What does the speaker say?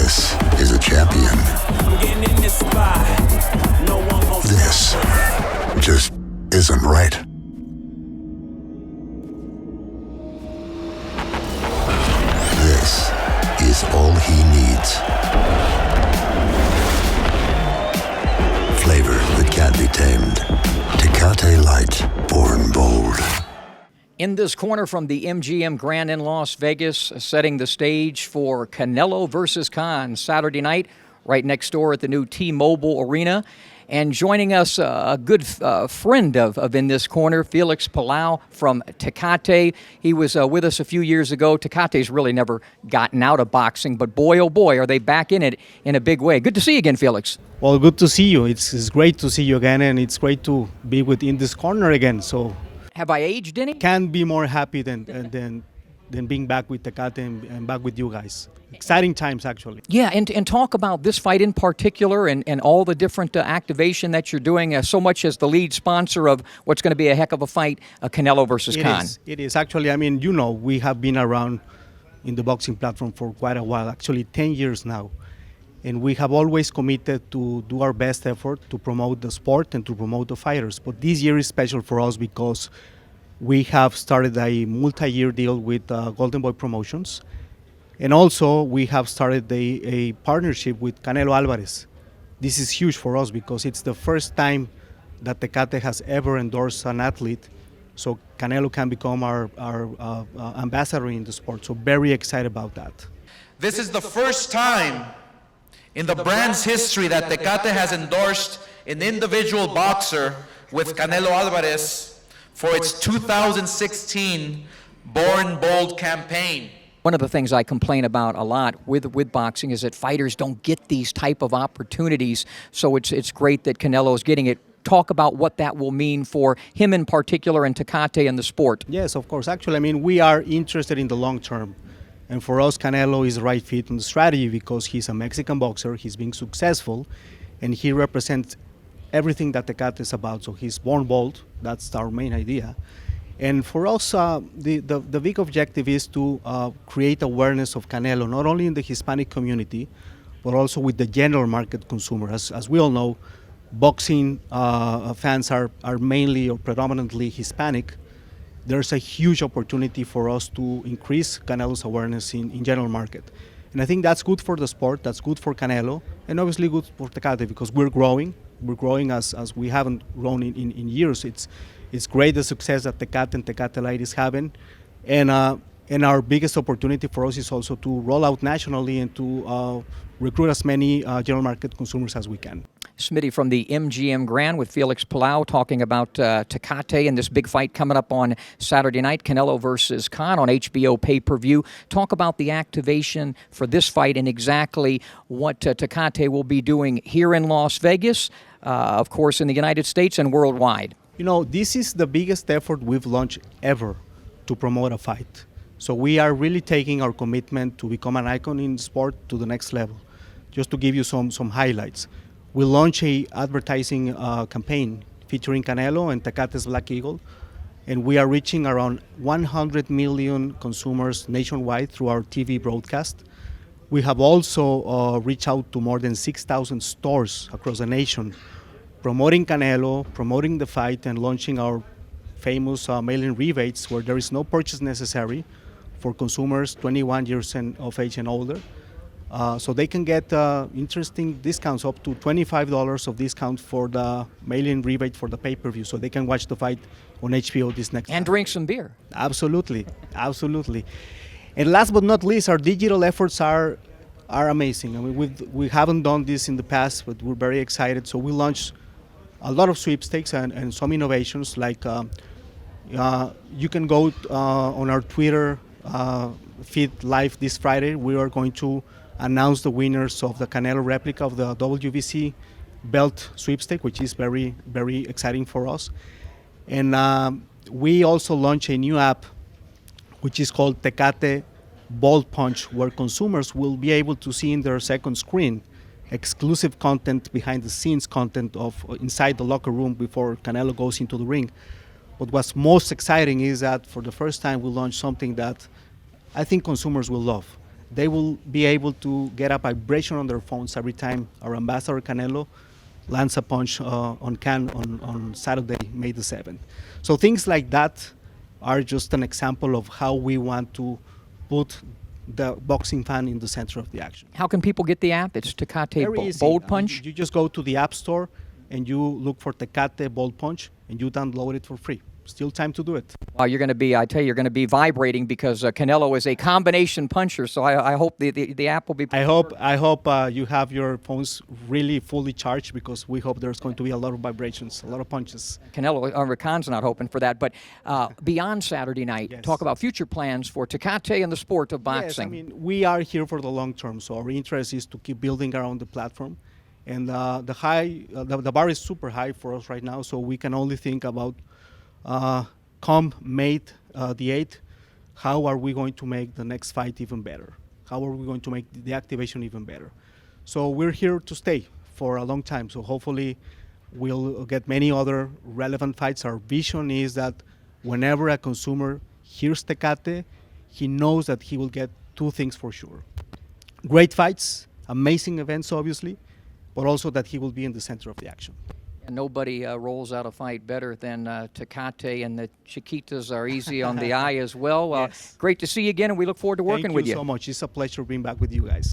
This is a champion. This just isn't right. This is all he needs. Flavor that can't be tamed. Tecate Light, born bold. In this corner from the MGM Grand in Las Vegas, setting the stage for Canelo versus Khan Saturday night, right next door at the new T-Mobile Arena. And joining us, a good friend of In This Corner, Felix Palau from Tecate. He was with us a few years ago. Tecate's really never gotten out of boxing, but boy, oh boy, are they back in it in a big way. Good to see you again, Felix. Well, good to see you. It's great to see you again, and it's great to be with In This Corner again. So, have I aged any? Can't be more happy than being back with Tecate and back with you guys. Exciting times, actually. Yeah, and talk about this fight in particular and all the different activation that you're doing, so much as the lead sponsor of what's going to be a heck of a fight, Canelo versus Khan. It is. Actually, I mean, we have been around in the boxing platform for quite a while, actually 10 years now. And we have always committed to do our best effort to promote the sport and to promote the fighters. But this year is special for us because we have started a multi-year deal with Golden Boy Promotions. And also, we have started a partnership with Canelo Alvarez. This is huge for us because it's the first time that Tecate has ever endorsed an athlete. So Canelo can become our ambassador in the sport. So very excited about that. This is the first time in the brand's history that Tecate has endorsed an individual boxer with Canelo Alvarez for its 2016 Born Bold campaign. One of the things I complain about a lot with boxing is that fighters don't get these type of opportunities. So it's great that Canelo is getting it. Talk about what that will mean for him in particular and Tecate and the sport. Yes, of course. Actually, I mean, we are interested in the long term. And for us, Canelo is the right fit in the strategy because he's a Mexican boxer, he's being successful, and he represents everything that Tecate is about. So he's born bold, that's our main idea. And for us, the big objective is to create awareness of Canelo, not only in the Hispanic community, but also with the general market consumer. As we all know, boxing fans are mainly or predominantly Hispanic. There's a huge opportunity for us to increase Canelo's awareness in general market. And I think that's good for the sport, that's good for Canelo, and obviously good for Tecate because we're growing. We're growing as we haven't grown in years. It's great the success that Tecate and Tecate Light is having. And our biggest opportunity for us is also to roll out nationally and to recruit as many general market consumers as we can. Smitty from the MGM Grand with Felix Palau talking about Tecate and this big fight coming up on Saturday night, Canelo versus Khan on HBO pay-per-view. Talk about the activation for this fight and exactly what Tecate will be doing here in Las Vegas, of course in the United States and worldwide. You know, this is the biggest effort we've launched ever to promote a fight. So we are really taking our commitment to become an icon in sport to the next level. Just to give you some highlights. We launched a advertising campaign featuring Canelo and Tecate's Black Eagle, and we are reaching around 100 million consumers nationwide through our TV broadcast. We have also reached out to more than 6,000 stores across the nation, promoting Canelo, promoting the fight, and launching our famous mail-in rebates where there is no purchase necessary for consumers 21 years of age and older. So they can get interesting discounts, up to $25 of discount for the mail-in rebate for the pay-per-view, so they can watch the fight on HBO this next And time. drink some beer. Absolutely, absolutely. And last but not least, our digital efforts are amazing. I mean, we haven't done this in the past, but we're very excited. So we launched a lot of sweepstakes and some innovations, like you can go on our Twitter feed live this Friday. We are going to announce the winners of the Canelo replica of the WBC belt sweepstake, which is very, very exciting for us. And we also launched a new app, which is called Tecate Bold Punch, where consumers will be able to see in their second screen exclusive content, behind the scenes content of inside the locker room before Canelo goes into the ring. But what's most exciting is that for the first time we launched something that I think consumers will love. they will be able to get a vibration on their phones every time our ambassador Canelo lands a punch on Saturday, May the 7th. So things like that are just an example of how we want to put the boxing fan in the center of the action. How can people get the app? It's Tecate Very easy. Bold I mean, Punch. you just go to the App Store and you look for Tecate Bold Punch and you download it for free. Still time to do it. Wow, you're going to be, I tell you, you're going to be vibrating because Canelo is a combination puncher. So I hope the app will be. I hope you have your phones really fully charged, because we hope there's going to be a lot of vibrations, a lot of punches. Canelo, Khan's not hoping for that. But beyond Saturday night, Yes. talk about future plans for Tecate and the sport of boxing. Yes, I mean, we are here for the long term, so our interest is to keep building around the platform. And the bar is super high for us right now, so we can only think about come May the 8th, how are we going to make the next fight even better? How are we going to make the activation even better? So we're here to stay for a long time, so hopefully we'll get many other relevant fights. Our vision is that whenever a consumer hears Tecate, he knows that he will get two things for sure: great fights, amazing events obviously, but also that he will be in the center of the action. And nobody rolls out a fight better than Tecate, and the Chiquitas are easy on the eye as well. Yes. Great to see you again, and we look forward to working with you. Thank you so much. It's a pleasure being back with you guys.